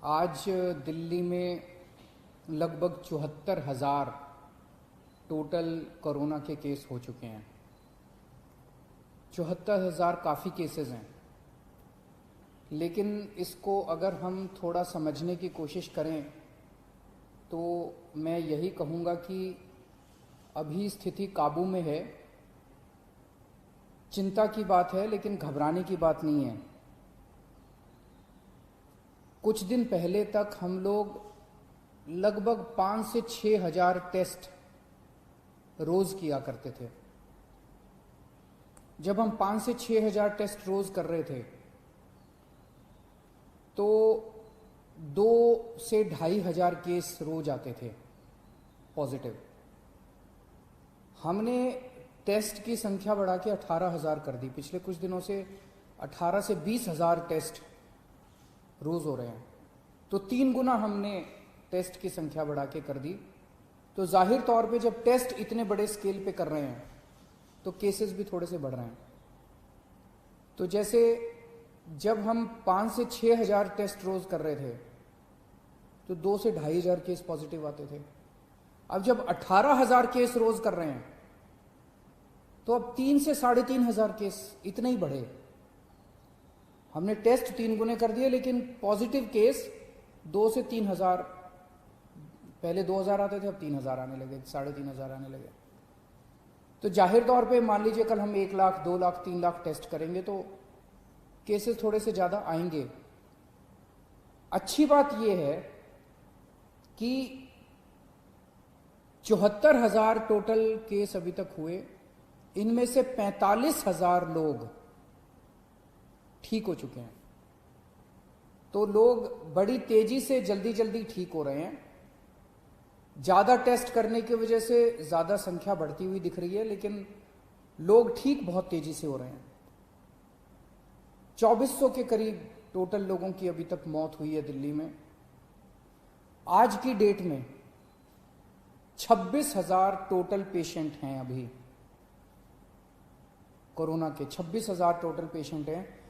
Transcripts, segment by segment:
आज दिल्ली में लगभग 74,000 टोटल कोरोना के केस हो चुके हैं। 74,000 काफ़ी केसेस हैं, लेकिन इसको अगर हम थोड़ा समझने की कोशिश करें तो मैं यही कहूँगा कि अभी स्थिति काबू में है। चिंता की बात है, लेकिन घबराने की बात नहीं है। कुछ दिन पहले तक हम लोग लगभग 5 से 6 हजार टेस्ट रोज किया करते थे। जब हम 5 से 6 हजार टेस्ट रोज कर रहे थे तो 2 से 2.5 हजार केस रोज आते थे पॉजिटिव। हमने टेस्ट की संख्या बढ़ा के 18,000 कर दी। पिछले कुछ दिनों से 18 से 20,000 टेस्ट रोज हो रहे हैं, तो 3 गुना हमने टेस्ट की संख्या बढ़ा के कर दी। तो जाहिर तौर पे जब टेस्ट इतने बड़े स्केल पे कर रहे हैं तो केसेस भी थोड़े से बढ़ रहे हैं। तो जैसे जब हम 5 से 6 हजार टेस्ट रोज कर रहे थे तो 2 से 2.5 हजार केस पॉजिटिव आते थे। अब जब 18,000 केस रोज कर रहे हैं तो अब 3 से 3.5 हजार केस इतने ही बढ़े। हमने टेस्ट 3 गुने कर दिए, लेकिन पॉजिटिव केस 2 से 3 हजार, पहले 2,000 आते थे, अब 3,000 आने लगे, 3,500 आने लगे। तो जाहिर तौर पे मान लीजिए कल हम 1 लाख, 2 लाख, 3 लाख टेस्ट करेंगे तो केसेस थोड़े से ज्यादा आएंगे। अच्छी बात यह है कि 74,000 टोटल केस अभी तक हुए, इनमें से 45,000 लोग ठीक हो चुके हैं। तो लोग बड़ी तेजी से जल्दी जल्दी ठीक हो रहे हैं। ज्यादा टेस्ट करने की वजह से ज्यादा संख्या बढ़ती हुई दिख रही है, लेकिन लोग ठीक बहुत तेजी से हो रहे हैं। 2400 के करीब टोटल लोगों की अभी तक मौत हुई है दिल्ली में। आज की डेट में 26,000 टोटल पेशेंट हैं। अभी कोरोना के 26,000 टोटल पेशेंट हैं।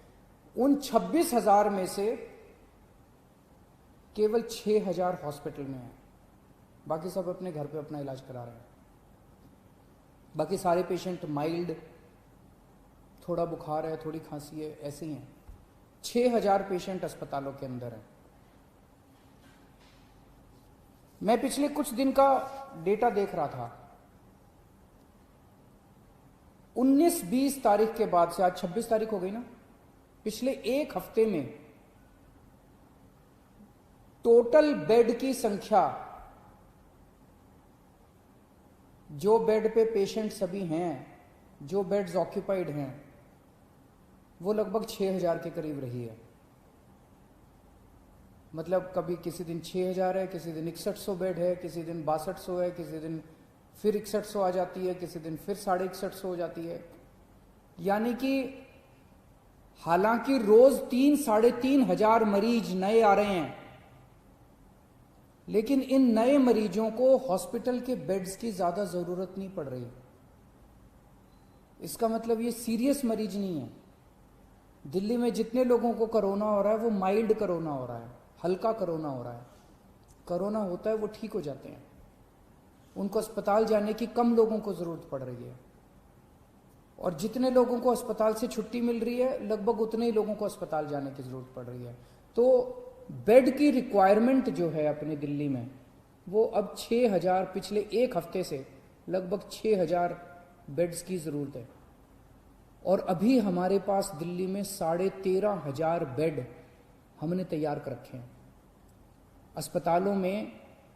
उन 26,000 में से केवल 6,000 हॉस्पिटल में हैं। बाकी सब अपने घर पे अपना इलाज करा रहे हैं। बाकी सारे पेशेंट माइल्ड, थोड़ा बुखार है, थोड़ी खांसी है, ऐसे ही हैं। 6,000 पेशेंट अस्पतालों के अंदर हैं। मैं पिछले कुछ दिन का डेटा देख रहा था। 19-20 तारीख के बाद से, आज 26 तारीख हो गई ना, पिछले एक हफ्ते में टोटल बेड की संख्या, जो बेड पे पेशेंट सभी हैं, जो बेड्स ऑक्यूपाइड हैं, वो लगभग 6,000 के करीब रही है। मतलब कभी किसी दिन 6,000 है, किसी दिन 6100 बेड है, किसी दिन 6200 है, किसी दिन फिर 6100 आ जाती है, किसी दिन फिर 6150 हो जाती है। यानी कि हालांकि रोज 3-3.5 हजार मरीज नए आ रहे हैं, लेकिन इन नए मरीजों को हॉस्पिटल के बेड्स की ज्यादा जरूरत नहीं पड़ रही। इसका मतलब ये सीरियस मरीज नहीं है। दिल्ली में जितने लोगों को कोरोना हो रहा है वो माइल्ड कोरोना हो रहा है, हल्का कोरोना हो रहा है। कोरोना होता है वो ठीक हो जाते हैं, उनको अस्पताल जाने की कम लोगों को जरूरत पड़ रही है। और जितने लोगों को अस्पताल से छुट्टी मिल रही है, लगभग उतने ही लोगों को अस्पताल जाने की जरूरत पड़ रही है। तो बेड की रिक्वायरमेंट जो है अपने दिल्ली में, वो अब 6,000, पिछले एक हफ्ते से लगभग 6,000 बेड्स की जरूरत है। और अभी हमारे पास दिल्ली में 13,500 बेड हमने तैयार कर रखे हैं। अस्पतालों में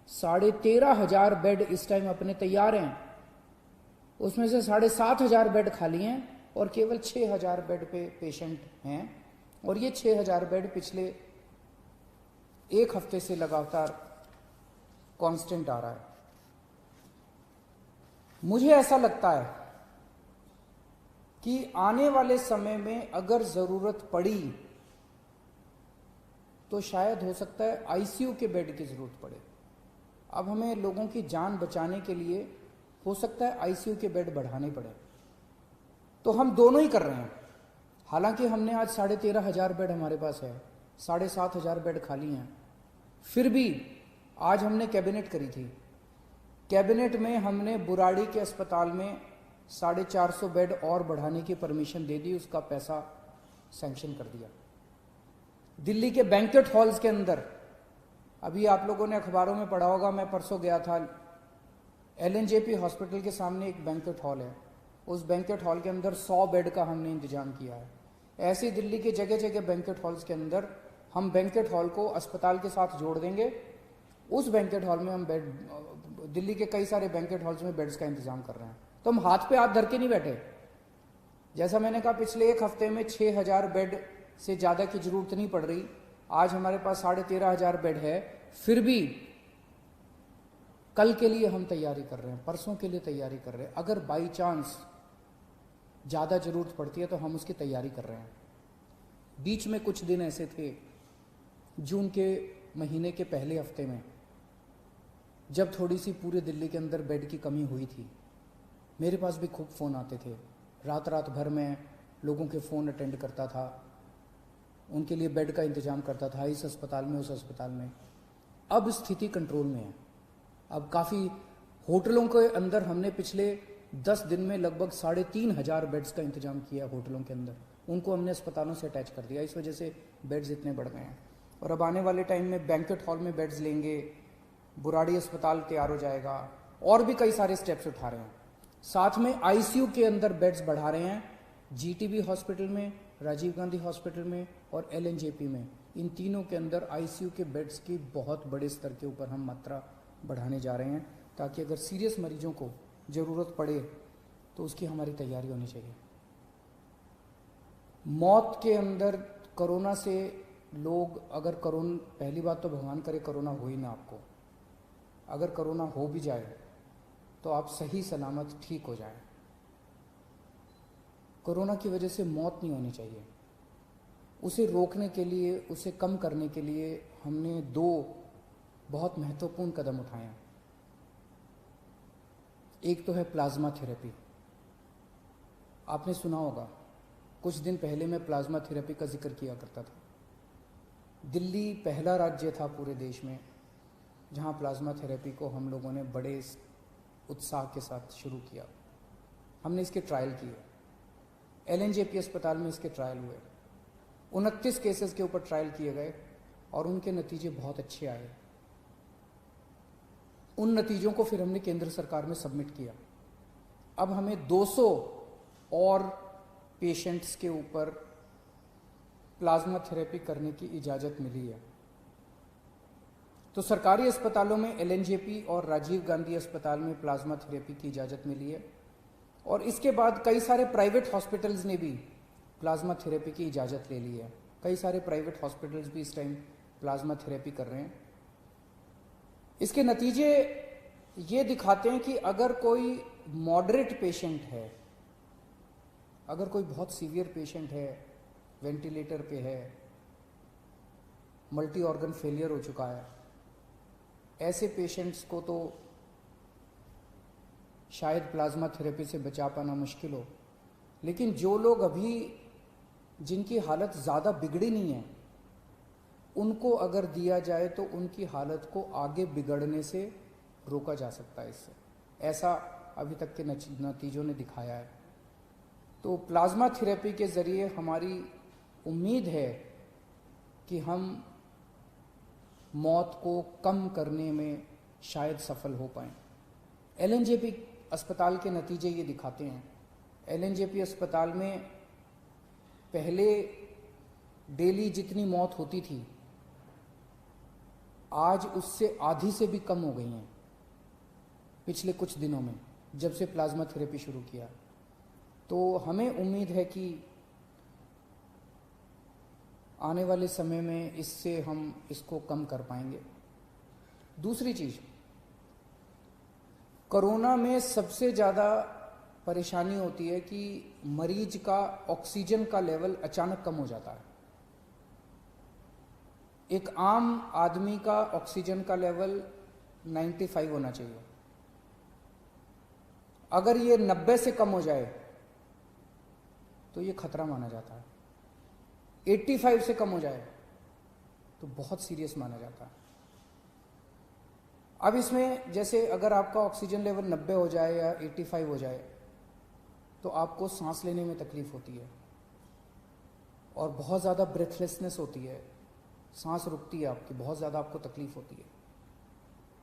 13,500 बेड इस टाइम अपने तैयार हैं। उसमें से 7,500 बेड खाली हैं और केवल 6,000 बेड पे पेशेंट हैं। और ये 6,000 बेड पिछले एक हफ्ते से लगातार कांस्टेंट आ रहा है। मुझे ऐसा लगता है कि आने वाले समय में अगर जरूरत पड़ी तो शायद हो सकता है आईसीयू के बेड की जरूरत पड़े। अब हमें लोगों की जान बचाने के लिए हो सकता है आईसीयू के बेड बढ़ाने पड़े। तो हम दोनों ही कर रहे हैं। हालांकि हमने आज 13,500 बेड हमारे पास है, 7,500 बेड खाली हैं, फिर भी आज हमने कैबिनेट करी थी, कैबिनेट में हमने बुराड़ी के अस्पताल में 450 बेड और बढ़ाने की परमिशन दे दी, उसका पैसा सैंक्शन कर दिया। दिल्ली के बैंक्वेट हॉल्स के अंदर, अभी आप लोगों ने अखबारों में पढ़ा होगा, मैं परसों गया था, एलएनजेपी हॉस्पिटल के सामने एक बैंक्वेट हॉल है, उस बैंक्वेट हॉल के अंदर 100 बेड का हमने इंतजाम किया है। ऐसे दिल्ली के जगह जगह बैंक्वेट हॉल्स के अंदर हम बैंक्वेट हॉल को अस्पताल के साथ जोड़ देंगे। उस बैंक्वेट हॉल में हम बेड, दिल्ली के कई सारे बैंक्वेट हॉल्स में बेड्स का इंतजाम कर रहे हैं। तो हम हाथ पे हाथ धर के नहीं बैठे। जैसा मैंने कहा, पिछले एक हफ्ते में 6000 बेड से ज़्यादा की जरूरत नहीं पड़ रही। आज हमारे पास 13,500 बेड है, फिर भी कल के लिए हम तैयारी कर रहे हैं, परसों के लिए तैयारी कर रहे हैं। अगर बाई चांस ज़्यादा जरूरत पड़ती है तो हम उसकी तैयारी कर रहे हैं। बीच में कुछ दिन ऐसे थे, जून के महीने के पहले हफ्ते में, जब थोड़ी सी पूरे दिल्ली के अंदर बेड की कमी हुई थी, मेरे पास भी खूब फ़ोन आते थे। रात रात भर में लोगों के फ़ोन अटेंड करता था, उनके लिए बेड का इंतजाम करता था, इस अस्पताल में, उस अस्पताल में। अब स्थिति कंट्रोल में है। अब काफ़ी होटलों के अंदर हमने पिछले 10 दिन में लगभग 3,500 बेड्स का इंतजाम किया होटलों के अंदर, उनको हमने अस्पतालों से अटैच कर दिया। इस वजह से बेड्स इतने बढ़ गए हैं। और अब आने वाले टाइम में बैंक्वेट हॉल में बेड्स लेंगे, बुराड़ी अस्पताल तैयार हो जाएगा, और भी कई सारे स्टेप्स उठा रहे हैं। साथ में आईसीयू के अंदर बेड्स बढ़ा रहे हैं, जीटीबी हॉस्पिटल में, राजीव गांधी हॉस्पिटल में और एलएनजेपी में। इन तीनों के अंदर आईसीयू के बेड्स की बहुत बड़े स्तर के ऊपर हम मात्रा बढ़ाने जा रहे हैं, ताकि अगर सीरियस मरीजों को ज़रूरत पड़े तो उसकी हमारी तैयारी होनी चाहिए। मौत के अंदर कोरोना से लोग, अगर कोरोना, पहली बात तो भगवान करे कोरोना हो ही ना आपको, अगर कोरोना हो भी जाए तो आप सही सलामत ठीक हो जाए। कोरोना की वजह से मौत नहीं होनी चाहिए। उसे रोकने के लिए, उसे कम करने के लिए हमने 2 बहुत महत्वपूर्ण कदम उठाए हैं। एक तो है प्लाज्मा थेरेपी। आपने सुना होगा, कुछ दिन पहले मैं प्लाज्मा थेरेपी का जिक्र किया करता था। दिल्ली पहला राज्य था पूरे देश में जहां प्लाज्मा थेरेपी को हम लोगों ने बड़े उत्साह के साथ शुरू किया। हमने इसके ट्रायल किए, एलएनजेपी अस्पताल में इसके ट्रायल हुए। 29 केसेस के ऊपर ट्रायल किए गए और उनके नतीजे बहुत अच्छे आए। उन नतीजों को फिर हमने केंद्र सरकार में सबमिट किया। अब हमें 200 और पेशेंट्स के ऊपर प्लाज्मा थेरेपी करने की इजाज़त मिली है। तो सरकारी अस्पतालों में एलएनजेपी और राजीव गांधी अस्पताल में प्लाज्मा थेरेपी की इजाज़त मिली है, और इसके बाद कई सारे प्राइवेट हॉस्पिटल्स ने भी प्लाज्मा थेरेपी की इजाज़त ले ली है। कई सारे प्राइवेट हॉस्पिटल्स भी इस टाइम प्लाज्मा थेरेपी कर रहे हैं। इसके नतीजे ये दिखाते हैं कि अगर कोई मॉडरेट पेशेंट है, अगर कोई बहुत सीवियर पेशेंट है, वेंटिलेटर पे है, मल्टी ऑर्गन फेलियर हो चुका है, ऐसे पेशेंट्स को तो शायद प्लाज्मा थेरेपी से बचा पाना मुश्किल हो, लेकिन जो लोग अभी, जिनकी हालत ज़्यादा बिगड़ी नहीं है, उनको अगर दिया जाए तो उनकी हालत को आगे बिगड़ने से रोका जा सकता है इससे। ऐसा अभी तक के नतीजों ने दिखाया है। तो प्लाज्मा थेरेपी के ज़रिए हमारी उम्मीद है कि हम मौत को कम करने में शायद सफल हो पाएँ। एलएनजेपी अस्पताल के नतीजे ये दिखाते हैं। एलएनजेपी अस्पताल में पहले डेली जितनी मौत होती थी, आज उससे आधी से भी कम हो गई हैं पिछले कुछ दिनों में, जब से प्लाज्मा थेरेपी शुरू किया। तो हमें उम्मीद है कि आने वाले समय में इससे हम इसको कम कर पाएंगे। दूसरी चीज़, कोरोना में सबसे ज़्यादा परेशानी होती है कि मरीज का ऑक्सीजन का लेवल अचानक कम हो जाता है। एक आम आदमी का ऑक्सीजन का लेवल 95 होना चाहिए। अगर ये 90 से कम हो जाए तो ये खतरा माना जाता है। 85 से कम हो जाए तो बहुत सीरियस माना जाता है। अब इसमें जैसे अगर आपका ऑक्सीजन लेवल 90 हो जाए या 85 हो जाए तो आपको सांस लेने में तकलीफ होती है और बहुत ज़्यादा ब्रेथलेसनेस होती है, सांस रुकती है आपकी, बहुत ज़्यादा आपको तकलीफ होती है।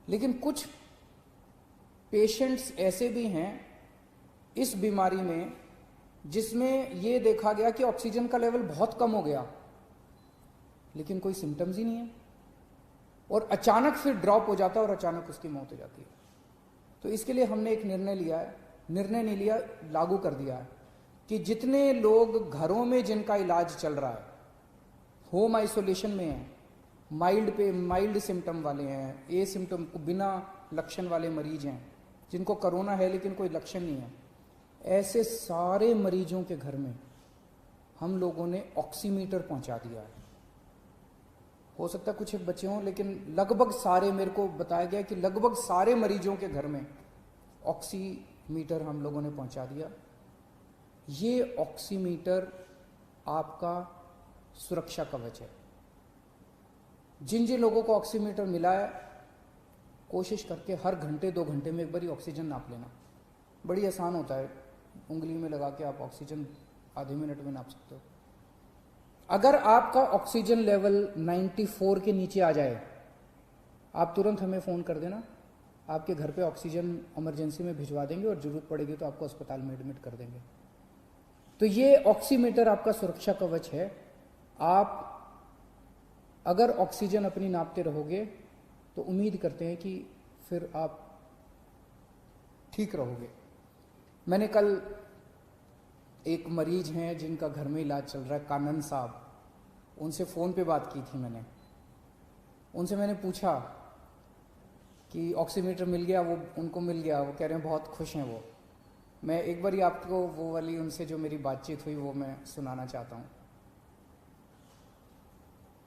लेकिन कुछ पेशेंट्स ऐसे भी हैं इस बीमारी में जिसमें ये देखा गया कि ऑक्सीजन का लेवल बहुत कम हो गया लेकिन कोई सिम्टम्स ही नहीं है और अचानक फिर ड्रॉप हो जाता है और अचानक उसकी मौत हो जाती है। तो इसके लिए हमने एक निर्णय लिया है, निर्णय नहीं लिया, लागू कर दिया है कि जितने लोग घरों में जिनका इलाज चल रहा है, होम आइसोलेशन में हैं, माइल्ड सिम्टम वाले हैं, ए सिम्टम बिना लक्षण वाले मरीज हैं, जिनको कोरोना है लेकिन कोई लक्षण नहीं है, ऐसे सारे मरीजों के घर में हम लोगों ने ऑक्सीमीटर पहुंचा दिया है। हो सकता है कुछ एक बच्चे हों लेकिन लगभग सारे, मेरे को बताया गया कि लगभग सारे मरीजों के घर में ऑक्सीमीटर हम लोगों ने पहुंचा दिया। ये ऑक्सीमीटर आपका सुरक्षा कवच है। जिन जिन लोगों को ऑक्सीमीटर मिला है, कोशिश करके हर घंटे 2 घंटे में एक बार ऑक्सीजन नाप लेना। बड़ी आसान होता है, उंगली में लगा के आप ऑक्सीजन आधे मिनट में नाप सकते हो। अगर आपका ऑक्सीजन लेवल 94 के नीचे आ जाए, आप तुरंत हमें फ़ोन कर देना, आपके घर पे ऑक्सीजन इमरजेंसी में भिजवा देंगे और ज़रूरत पड़ेगी तो आपको अस्पताल में एडमिट कर देंगे। तो ये ऑक्सीमीटर आपका सुरक्षा कवच है। आप अगर ऑक्सीजन अपनी नापते रहोगे तो उम्मीद करते हैं कि फिर आप ठीक रहोगे। मैंने कल एक मरीज हैं जिनका घर में इलाज चल रहा है, कानन साहब, उनसे फ़ोन पे बात की थी मैंने। उनसे मैंने पूछा कि ऑक्सीमीटर मिल गया, वो उनको मिल गया, वो कह रहे हैं बहुत खुश हैं वो। मैं एक बार ही आपको वो वाली उनसे जो मेरी बातचीत हुई वो मैं सुनाना चाहता हूँ।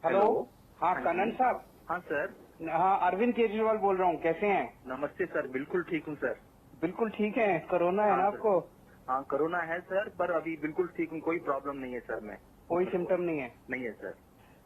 हेलो। हाँ कनन साहब। हाँ सर। हाँ अरविंद केजरीवाल बोल रहा हूँ, कैसे हैं? नमस्ते सर, बिल्कुल ठीक हूँ सर। बिल्कुल ठीक है। कोरोना है ना हाँ, आपको? हाँ कोरोना है सर, पर अभी बिल्कुल ठीक हूँ, कोई प्रॉब्लम नहीं है सर। मैं कोई सिम्टम नहीं है? नहीं है सर।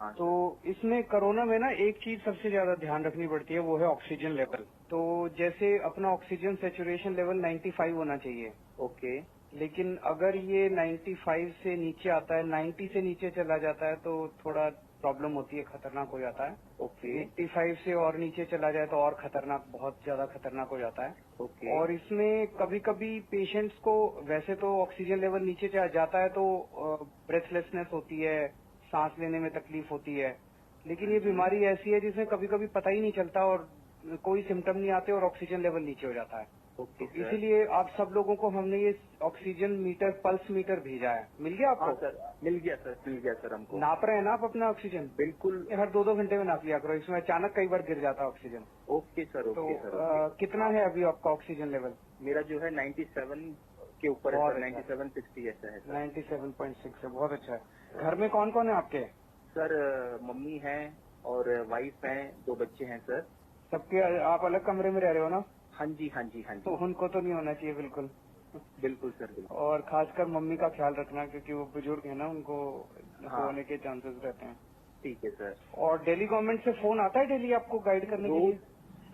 हाँ तो इसमें कोरोना में ना एक चीज सबसे ज्यादा ध्यान रखनी पड़ती है, वो है ऑक्सीजन लेवल। तो जैसे अपना ऑक्सीजन सेचुरेशन लेवल 95 होना चाहिए, ओके। लेकिन अगर ये 95 से नीचे आता है, 90 से नीचे चला जाता है तो थोड़ा प्रॉब्लम होती है, खतरनाक हो जाता है। ओके 85 से और नीचे चला जाए तो और खतरनाक, बहुत ज्यादा खतरनाक हो जाता है। ओके। और इसमें कभी कभी पेशेंट्स को वैसे तो ऑक्सीजन लेवल नीचे जाता है तो ब्रेथलेसनेस होती है, सांस लेने में तकलीफ होती है, लेकिन ये बीमारी ऐसी है जिसमें कभी कभी पता ही नहीं चलता और कोई सिम्टम नहीं आते और ऑक्सीजन लेवल नीचे हो जाता है। Okay sir. इसीलिए आप सब लोगों को हमने ये ऑक्सीजन मीटर, पल्स मीटर भेजा है। मिल गया आपको? हाँ सर, मिल गया सर हमको। नाप रहे हैं ना आप अपना ऑक्सीजन? बिल्कुल। हर 2-2 घंटे में नाप लिया करो, इसमें अचानक कई बार गिर जाता है ऑक्सीजन। ओके सर, तो ओके सर। कितना है अभी आपका ऑक्सीजन लेवल? मेरा जो है 97 के ऊपर है सर, 9760 ऐसा है सर। 97.6 है, बहुत अच्छा है। घर में कौन कौन है आपके? सर मम्मी है और वाइफ है, 2 बच्चे हैं सर। सबके आप अलग कमरे में रह रहे हो ना? हाँ जी हाँ जी हाँ तो जी। उनको तो नहीं होना चाहिए बिल्कुल। बिल्कुल सर, बिल्कुल। और खासकर मम्मी का ख्याल रखना क्योंकि वो बुजुर्ग है ना, उनको हाँ। होने के चांसेस रहते हैं। ठीक है सर। और दिल्ली गवर्नमेंट से फोन आता है डेली आपको गाइड करने के लिए?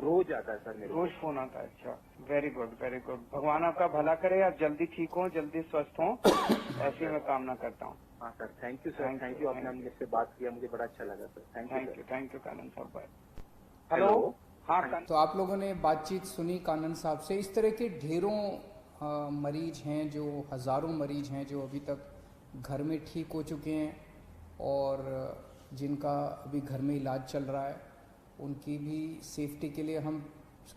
रोज आता है सर मेरे को। रोज फोन आता है? अच्छा, वेरी गुड वेरी गुड। भगवान आपका भला करे, आप जल्दी ठीक हो, जल्दी स्वस्थ हो, ऐसी मैं कामना करता हूँ। हाँ sir, thank you sir, thank you. आपने मुझसे बात किया, मुझे बड़ा अच्छा लगा सर। थैंक यू कानन साहब। बाय। हेलो। हाँ तो आप लोगों ने बातचीत सुनी कानन साहब से। इस तरह के ढेरों मरीज हैं, जो हज़ारों मरीज हैं जो अभी तक घर में ठीक हो चुके हैं और जिनका अभी घर में इलाज चल रहा है, उनकी भी सेफ्टी के लिए हम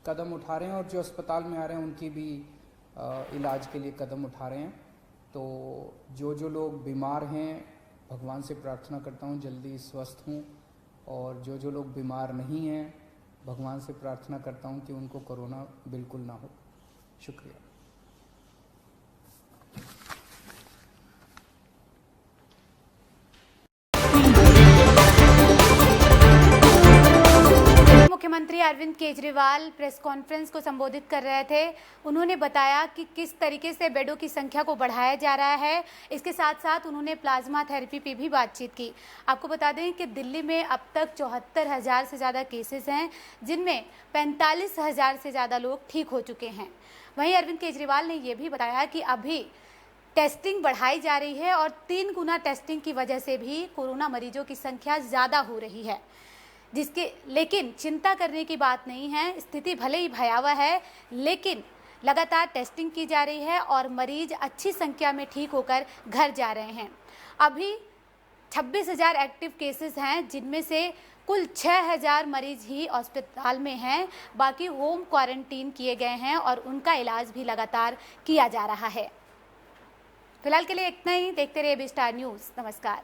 कदम उठा रहे हैं और जो अस्पताल में आ रहे हैं उनकी भी इलाज के लिए कदम उठा रहे हैं। तो जो लोग बीमार हैं, भगवान से प्रार्थना करता हूँ जल्दी स्वस्थ हों, और जो लोग बीमार नहीं हैं, भगवान से प्रार्थना करता हूँ कि उनको कोरोना बिल्कुल ना हो। शुक्रिया। मुख्यमंत्री अरविंद केजरीवाल प्रेस कॉन्फ्रेंस को संबोधित कर रहे थे। उन्होंने बताया कि किस तरीके से बेडों की संख्या को बढ़ाया जा रहा है। इसके साथ साथ उन्होंने प्लाज्मा थेरेपी पे भी बातचीत की। आपको बता दें कि दिल्ली में अब तक 74,000 से ज़्यादा केसेस हैं, जिनमें 45,000 से ज़्यादा लोग ठीक हो चुके हैं। वहीं अरविंद केजरीवाल ने यह भी बताया कि अभी टेस्टिंग बढ़ाई जा रही है और 3 गुना टेस्टिंग की वजह से भी कोरोना मरीजों की संख्या ज़्यादा हो रही है, लेकिन चिंता करने की बात नहीं है। स्थिति भले ही भयावह है, लेकिन लगातार टेस्टिंग की जा रही है और मरीज अच्छी संख्या में ठीक होकर घर जा रहे हैं। अभी 26,000 एक्टिव केसेस हैं, जिनमें से कुल 6,000 मरीज ही अस्पताल में हैं, बाकी होम क्वारंटीन किए गए हैं और उनका इलाज भी लगातार किया जा रहा है। फिलहाल के लिए इतना ही। देखते रहिए बी स्टार न्यूज़। नमस्कार।